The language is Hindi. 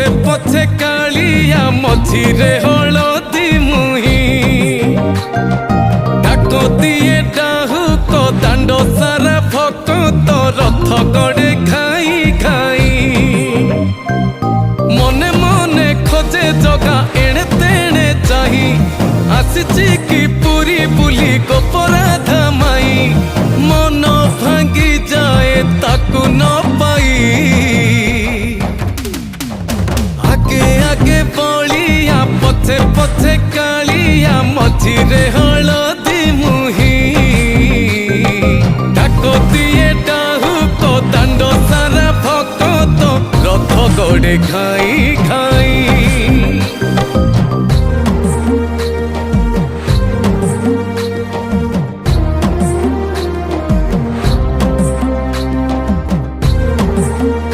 पछे पछे कालिया मझिरे हलदी मुही डाको दिए डाहुक दांड सारा भक्त रथ गड़े खाई खाई मने मने खोजे जगा एणे तेणे चाही आसिची कि पुरी बुली गोपराधा माई मन भांगी जाए ताकू न पाई आगे आगे बलिया पछे पछे कालिया मझिरे हलदी मुही डाको दिए डाहुक दांड सारा भक्त रथ गड़े खाई खाई।